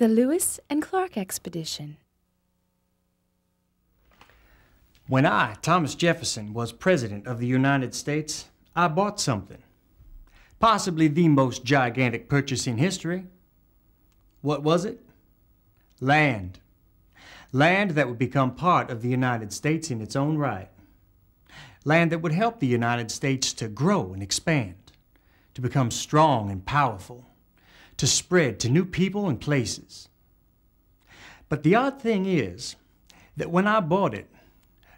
The Lewis and Clark Expedition. When I, Thomas Jefferson, was President of the United States, I bought something. Possibly the most gigantic purchase in history. What was it? Land. Land that would become part of the United States in its own right. Land that would help the United States to grow and expand, to become strong and powerful, to spread to new people and places. But the odd thing is that when I bought it,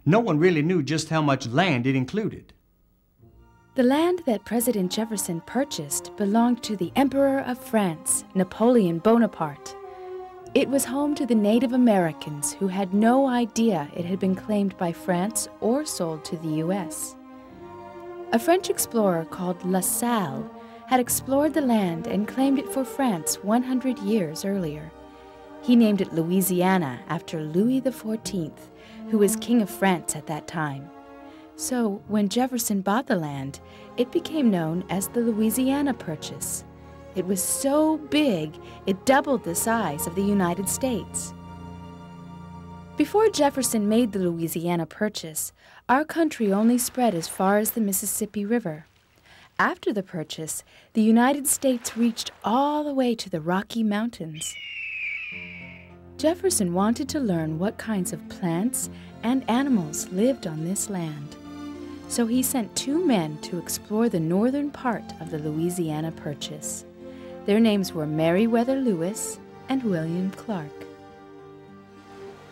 no one really knew just how much land it included. The land that President Jefferson purchased belonged to the Emperor of France, Napoleon Bonaparte. It was home to the Native Americans who had no idea it had been claimed by France or sold to the U.S. A French explorer called La Salle had explored the land and claimed it for France 100 years earlier. He named it Louisiana after Louis XIV, who was King of France at that time. So when Jefferson bought the land, it became known as the Louisiana Purchase. It was so big, it doubled the size of the United States. Before Jefferson made the Louisiana Purchase, our country only spread as far as the Mississippi River. After the purchase, the United States reached all the way to the Rocky Mountains. Jefferson wanted to learn what kinds of plants and animals lived on this land. So he sent 2 men to explore the northern part of the Louisiana Purchase. Their names were Meriwether Lewis and William Clark.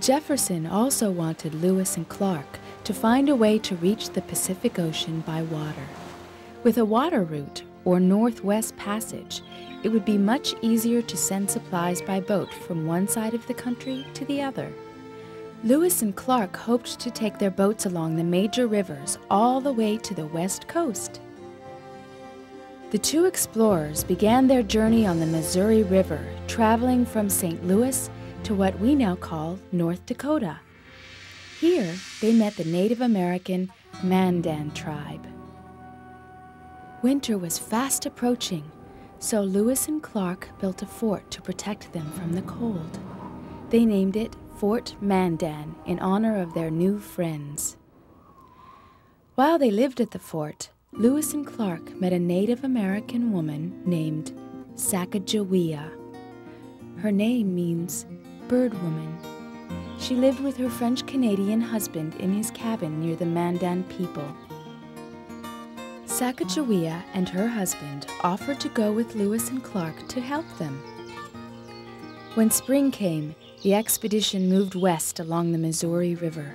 Jefferson also wanted Lewis and Clark to find a way to reach the Pacific Ocean by water. With a water route, or Northwest Passage, it would be much easier to send supplies by boat from one side of the country to the other. Lewis and Clark hoped to take their boats along the major rivers all the way to the west coast. The 2 explorers began their journey on the Missouri River, traveling from St. Louis to what we now call North Dakota. Here, they met the Native American Mandan tribe. Winter was fast approaching, so Lewis and Clark built a fort to protect them from the cold. They named it Fort Mandan in honor of their new friends. While they lived at the fort, Lewis and Clark met a Native American woman named Sacagawea. Her name means bird woman. She lived with her French-Canadian husband in his cabin near the Mandan people. Sacagawea and her husband offered to go with Lewis and Clark to help them. When spring came, the expedition moved west along the Missouri River.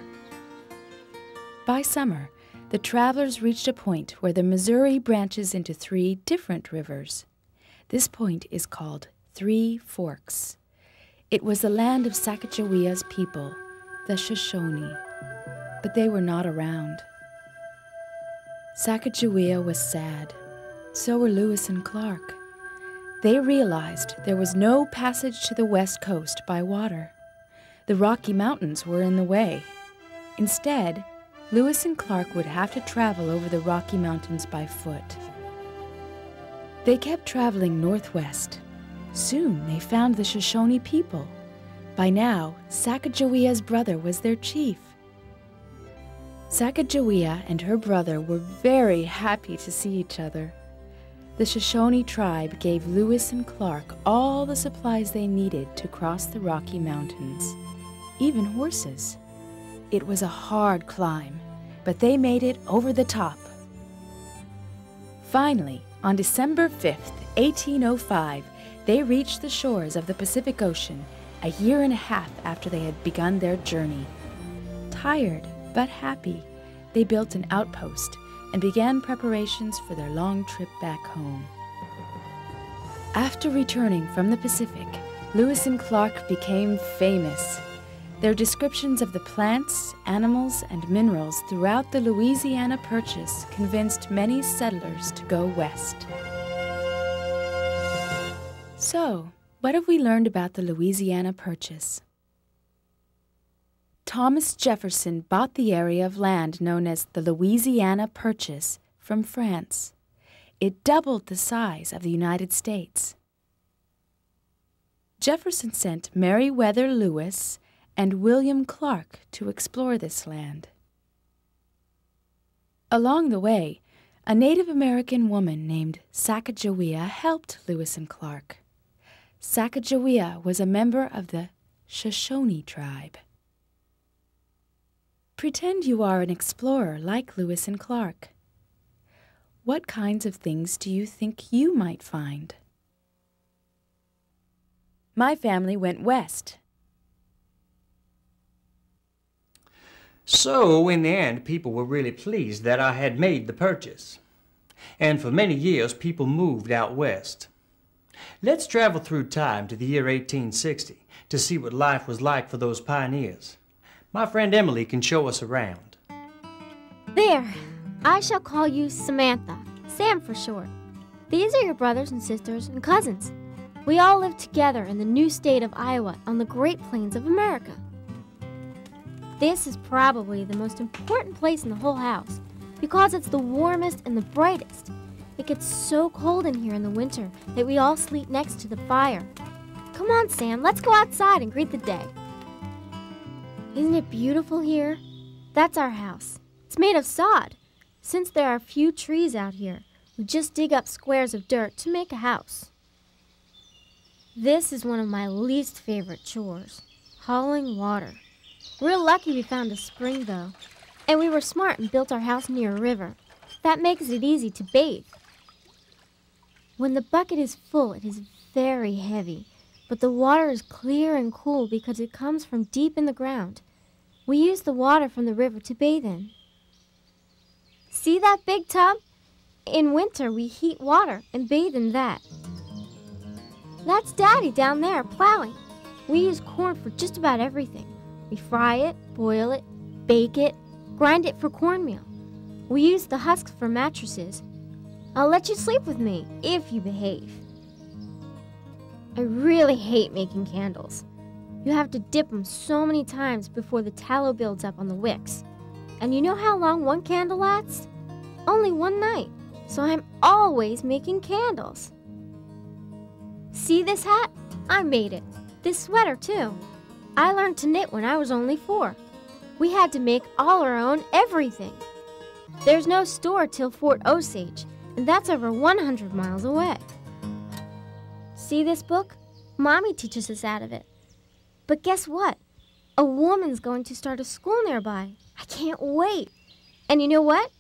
By summer, the travelers reached a point where the Missouri branches into 3 different rivers. This point is called Three Forks. It was the land of Sacagawea's people, the Shoshone, but they were not around. Sacagawea was sad. So were Lewis and Clark. They realized there was no passage to the west coast by water. The Rocky Mountains were in the way. Instead, Lewis and Clark would have to travel over the Rocky Mountains by foot. They kept traveling northwest. Soon they found the Shoshone people. By now, Sacagawea's brother was their chief. Sacagawea and her brother were very happy to see each other. The Shoshone tribe gave Lewis and Clark all the supplies they needed to cross the Rocky Mountains, even horses. It was a hard climb, but they made it over the top. Finally, on December 5th, 1805, they reached the shores of the Pacific Ocean a year and a half after they had begun their journey. Tired but happy, they built an outpost and began preparations for their long trip back home. After returning from the Pacific, Lewis and Clark became famous. Their descriptions of the plants, animals, and minerals throughout the Louisiana Purchase convinced many settlers to go west. So, what have we learned about the Louisiana Purchase? Thomas Jefferson bought the area of land known as the Louisiana Purchase from France. It doubled the size of the United States. Jefferson sent Meriwether Lewis and William Clark to explore this land. Along the way, a Native American woman named Sacagawea helped Lewis and Clark. Sacagawea was a member of the Shoshone tribe. Pretend you are an explorer like Lewis and Clark. What kinds of things do you think you might find? My family went west. So, in the end, people were really pleased that I had made the purchase. And for many years, people moved out west. Let's travel through time to the year 1860 to see what life was like for those pioneers. My friend Emily can show us around. There! I shall call you Samantha, Sam for short. These are your brothers and sisters and cousins. We all live together in the new state of Iowa on the Great Plains of America. This is probably the most important place in the whole house because it's the warmest and the brightest. It gets so cold in here in the winter that we all sleep next to the fire. Come on, Sam, let's go outside and greet the day. Isn't it beautiful here? That's our house. It's made of sod. Since there are few trees out here, we just dig up squares of dirt to make a house. This is one of my least favorite chores, hauling water. We're lucky we found a spring, though. And we were smart and built our house near a river. That makes it easy to bathe. When the bucket is full, it is very heavy, but the water is clear and cool because it comes from deep in the ground. We use the water from the river to bathe in. See that big tub? In winter, we heat water and bathe in that. That's Daddy down there plowing. We use corn for just about everything. We fry it, boil it, bake it, grind it for cornmeal. We use the husks for mattresses. I'll let you sleep with me if you behave. I really hate making candles. You have to dip them so many times before the tallow builds up on the wicks. And you know how long one candle lasts? Only one night. So I'm always making candles. See this hat? I made it. This sweater, too. I learned to knit when I was only 4. We had to make all our own everything. There's no store till Fort Osage, and that's over 100 miles away. See this book? Mommy teaches us out of it. But guess what? A woman's going to start a school nearby. I can't wait. And you know what?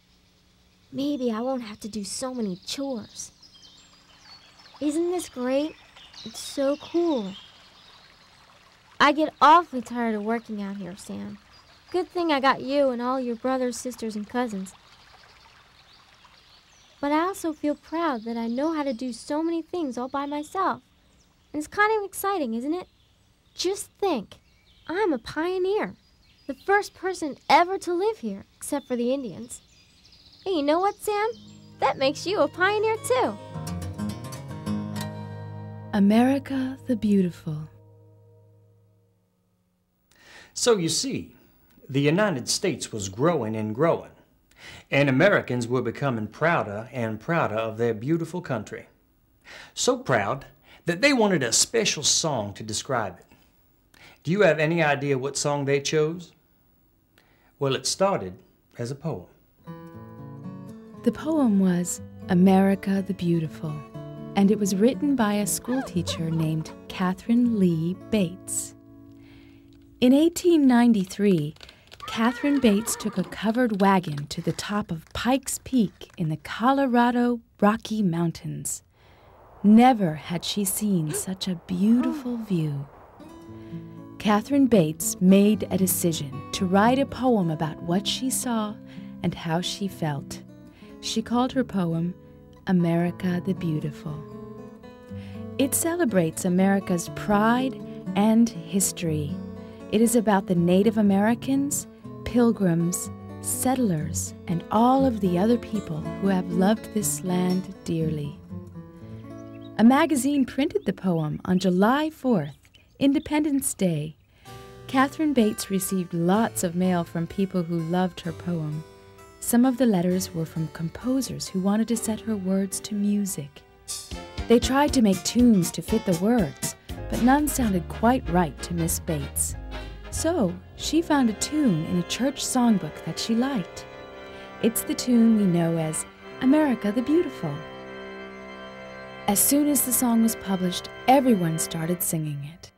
Maybe I won't have to do so many chores. Isn't this great? It's so cool. I get awfully tired of working out here, Sam. Good thing I got you and all your brothers, sisters, and cousins. But I also feel proud that I know how to do so many things all by myself. And it's kind of exciting, isn't it? Just think, I'm a pioneer. The first person ever to live here, except for the Indians. Hey, you know what, Sam? That makes you a pioneer, too. America the Beautiful. So you see, the United States was growing and growing, and Americans were becoming prouder and prouder of their beautiful country. So proud that they wanted a special song to describe it. Do you have any idea what song they chose? Well, it started as a poem. The poem was America the Beautiful, and it was written by a schoolteacher named Catherine Lee Bates. In 1893, Catherine Bates took a covered wagon to the top of Pikes Peak in the Colorado Rocky Mountains. Never had she seen such a beautiful view. Catherine Bates made a decision to write a poem about what she saw and how she felt. She called her poem America the Beautiful. It celebrates America's pride and history. It is about the Native Americans, pilgrims, settlers, and all of the other people who have loved this land dearly. A magazine printed the poem on July 4th, Independence Day. Catherine Bates received lots of mail from people who loved her poem. Some of the letters were from composers who wanted to set her words to music. They tried to make tunes to fit the words, but none sounded quite right to Miss Bates. So she found a tune in a church songbook that she liked. It's the tune we know as America the Beautiful. As soon as the song was published, everyone started singing it.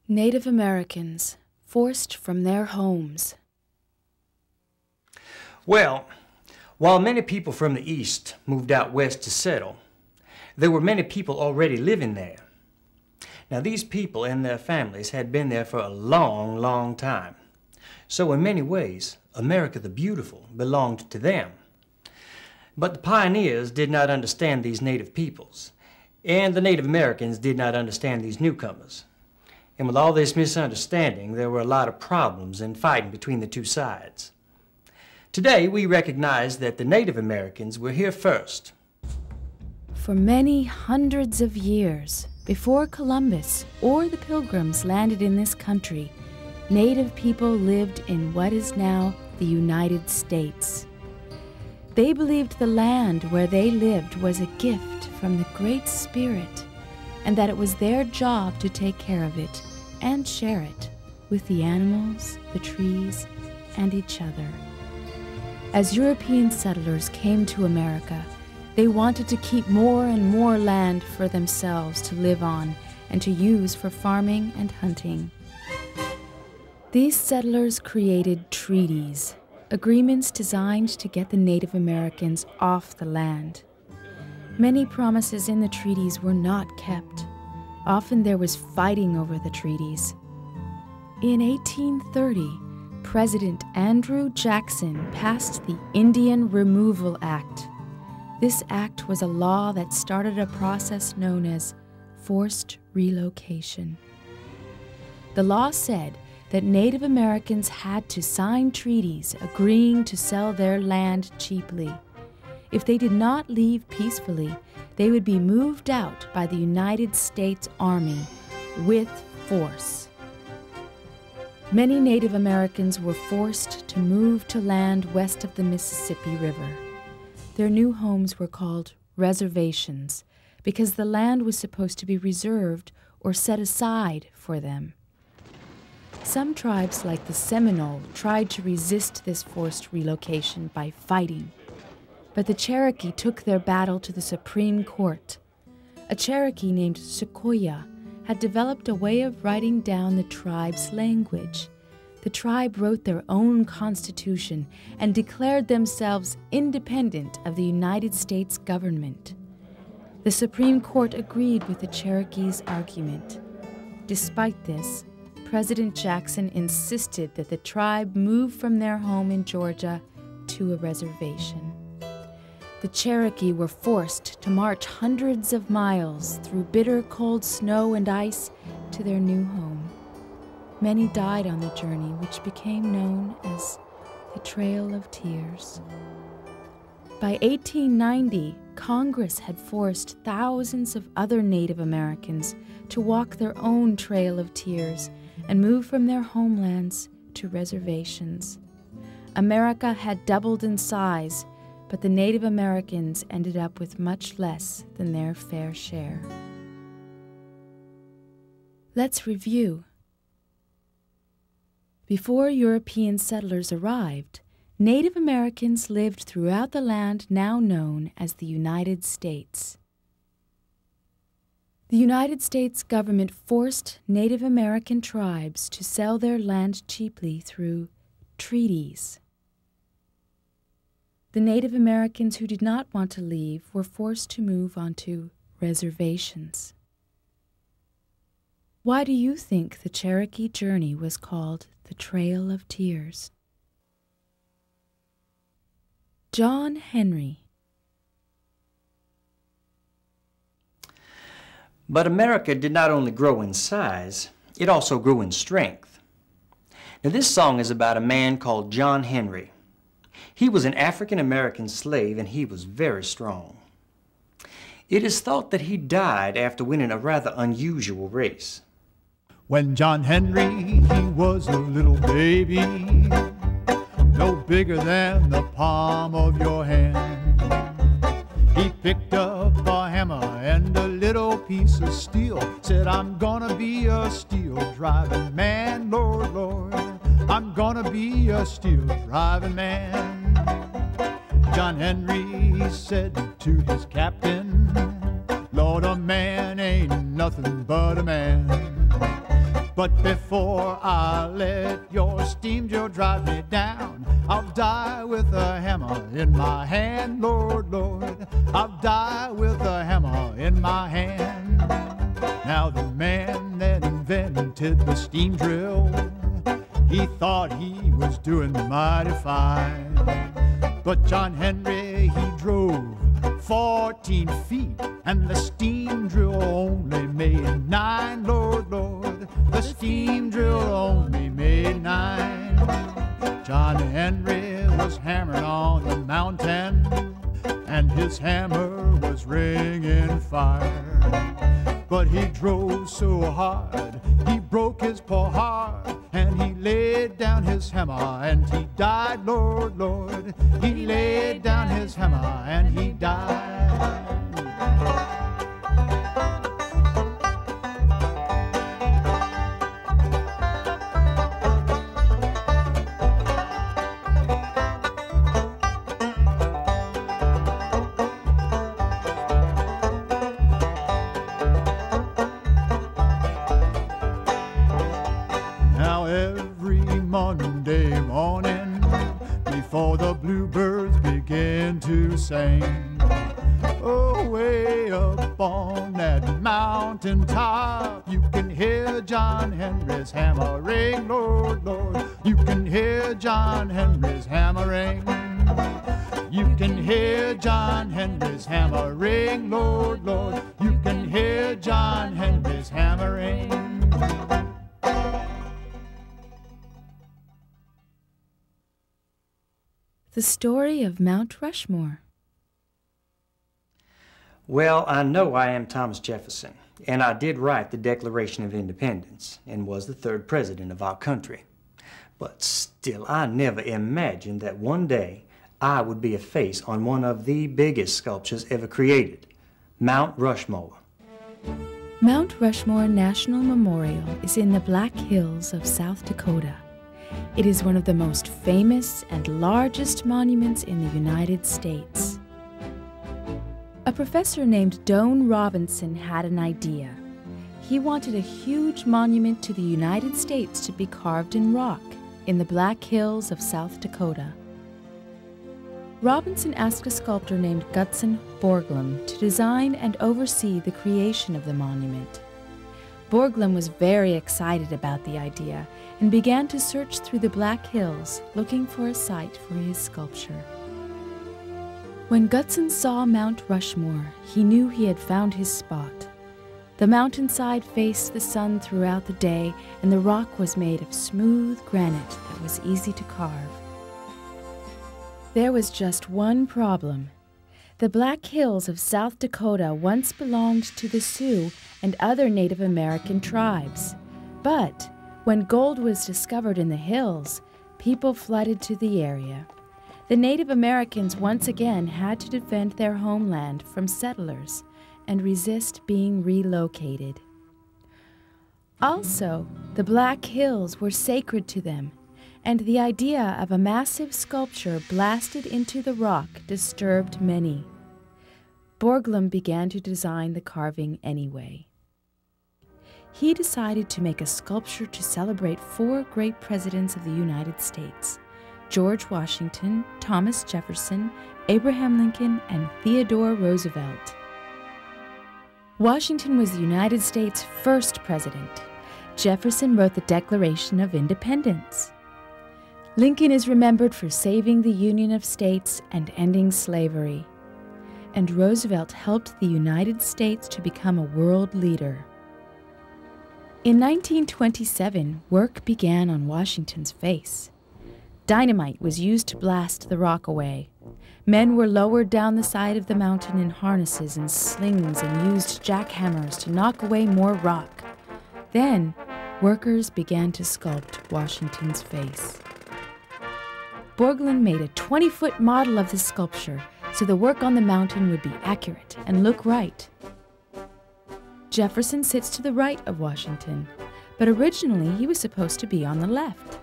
Native Americans forced from their homes. Well, while many people from the East moved out west to settle, there were many people already living there. Now, these people and their families had been there for a long, long time. So in many ways, America the Beautiful belonged to them. But the pioneers did not understand these native peoples, and the Native Americans did not understand these newcomers. And with all this misunderstanding, there were a lot of problems and fighting between the two sides. Today, we recognize that the Native Americans were here first. For many hundreds of years, before Columbus or the Pilgrims landed in this country, Native people lived in what is now the United States. They believed the land where they lived was a gift from the Great Spirit, and that it was their job to take care of it and share it with the animals, the trees, and each other. As European settlers came to America, they wanted to keep more and more land for themselves to live on and to use for farming and hunting. These settlers created treaties, agreements designed to get the Native Americans off the land. Many promises in the treaties were not kept. Often there was fighting over the treaties. In 1830, President Andrew Jackson passed the Indian Removal Act. This act was a law that started a process known as forced relocation. The law said that Native Americans had to sign treaties agreeing to sell their land cheaply. If they did not leave peacefully, they would be moved out by the United States Army with force. Many Native Americans were forced to move to land west of the Mississippi River. Their new homes were called reservations because the land was supposed to be reserved or set aside for them. Some tribes, like the Seminole, tried to resist this forced relocation by fighting. But the Cherokee took their battle to the Supreme Court. A Cherokee named Sequoyah had developed a way of writing down the tribe's language. The tribe wrote their own constitution and declared themselves independent of the United States government. The Supreme Court agreed with the Cherokees' argument. Despite this, President Jackson insisted that the tribe move from their home in Georgia to a reservation. The Cherokee were forced to march hundreds of miles through bitter cold snow and ice to their new home. Many died on the journey, which became known as the Trail of Tears. By 1890, Congress had forced thousands of other Native Americans to walk their own Trail of Tears and move from their homelands to reservations. America had doubled in size, but the Native Americans ended up with much less than their fair share. Let's review. Before European settlers arrived, Native Americans lived throughout the land now known as the United States. The United States government forced Native American tribes to sell their land cheaply through treaties. The Native Americans who did not want to leave were forced to move onto reservations. Why do you think the Cherokee journey was called the Trail of Tears? John Henry. But America did not only grow in size, it also grew in strength. Now this song is about a man called John Henry. He was an African-American slave and he was very strong. It is thought that he died after winning a rather unusual race. When John Henry, he was a little baby, no bigger than the palm of your hand. He picked up a hammer and a little piece of steel, said, I'm gonna be a steel driving man, Lord, Lord, I'm gonna be a steel driving man. John Henry said to his captain, Lord, a man ain't nothing but a man. But before I let your steam drill drive me down, I'll die with a hammer in my hand, Lord, Lord, I'll die with a hammer in my hand. Now the man that invented the steam drill, he thought he was doing mighty fine. But John Henry, he drove 14 feet, and the steam drill only made 9, Lord, Lord, the steam drill only made 9. John Henry was hammering on the mountain, and his hammer was ringing fire. But he drove so hard, he broke his poor heart, and he laid down his hammer and he died, Lord, Lord. He laid down his hammer and he died. Monday morning, before the bluebirds begin to sing, oh, way up on that mountain top, you can hear John Henry's hammering, Lord, Lord, you can hear John Henry's hammering. You can hear John Henry's hammering, Lord, Lord, you can hear John Henry's hammering. The story of Mount Rushmore. Well, I know I am Thomas Jefferson, and I did write the Declaration of Independence and was the 3rd president of our country. But still, I never imagined that one day I would be a face on one of the biggest sculptures ever created, Mount Rushmore. Mount Rushmore National Memorial is in the Black Hills of South Dakota. It is one of the most famous and largest monuments in the United States. A professor named Doane Robinson had an idea. He wanted a huge monument to the United States to be carved in rock in the Black Hills of South Dakota. Robinson asked a sculptor named Gutzon Borglum to design and oversee the creation of the monument. Borglum was very excited about the idea and began to search through the Black Hills looking for a site for his sculpture. When Gutzon saw Mount Rushmore, he knew he had found his spot. The mountainside faced the sun throughout the day, and the rock was made of smooth granite that was easy to carve. There was just one problem. The Black Hills of South Dakota once belonged to the Sioux and other Native American tribes. But when gold was discovered in the hills, people flooded to the area. The Native Americans once again had to defend their homeland from settlers and resist being relocated. Also, the Black Hills were sacred to them, and the idea of a massive sculpture blasted into the rock disturbed many. Borglum began to design the carving anyway. He decided to make a sculpture to celebrate 4 great presidents of the United States: George Washington, Thomas Jefferson, Abraham Lincoln, and Theodore Roosevelt. Washington was the United States' first president. Jefferson wrote the Declaration of Independence. Lincoln is remembered for saving the Union of States and ending slavery. And Roosevelt helped the United States to become a world leader. In 1927, work began on Washington's face. Dynamite was used to blast the rock away. Men were lowered down the side of the mountain in harnesses and slings and used jackhammers to knock away more rock. Then, workers began to sculpt Washington's face. Borglum made a 20-foot model of the sculpture so the work on the mountain would be accurate and look right. Jefferson sits to the right of Washington, but originally he was supposed to be on the left.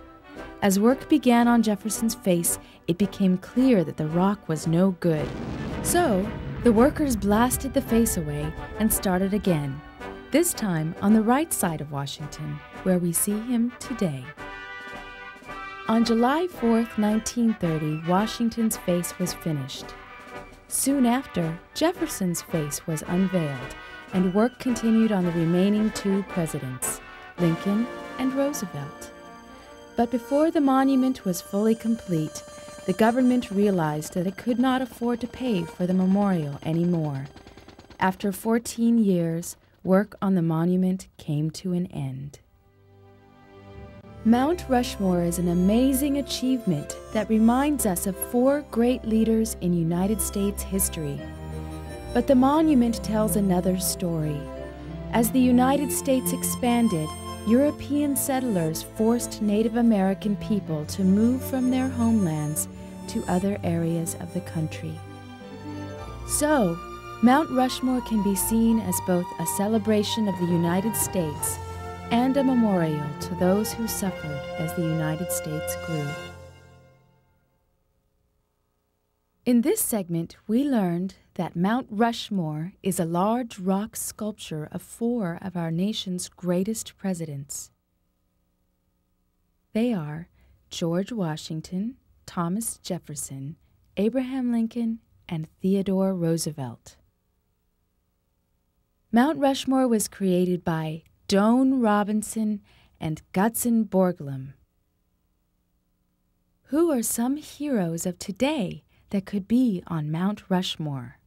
As work began on Jefferson's face, it became clear that the rock was no good. So, the workers blasted the face away and started again, this time on the right side of Washington, where we see him today. On July 4th, 1930, Washington's face was finished. Soon after, Jefferson's face was unveiled, and work continued on the remaining 2 presidents, Lincoln and Roosevelt. But before the monument was fully complete, the government realized that it could not afford to pay for the memorial anymore. After 14 years, work on the monument came to an end. Mount Rushmore is an amazing achievement that reminds us of 4 great leaders in United States history. But the monument tells another story. As the United States expanded, European settlers forced Native American people to move from their homelands to other areas of the country. So, Mount Rushmore can be seen as both a celebration of the United States and a memorial to those who suffered as the United States grew. In this segment, we learned that Mount Rushmore is a large rock sculpture of 4 of our nation's greatest presidents. They are George Washington, Thomas Jefferson, Abraham Lincoln, and Theodore Roosevelt. Mount Rushmore was created by Doane Robinson and Gutzon Borglum. Who are some heroes of today that could be on Mount Rushmore?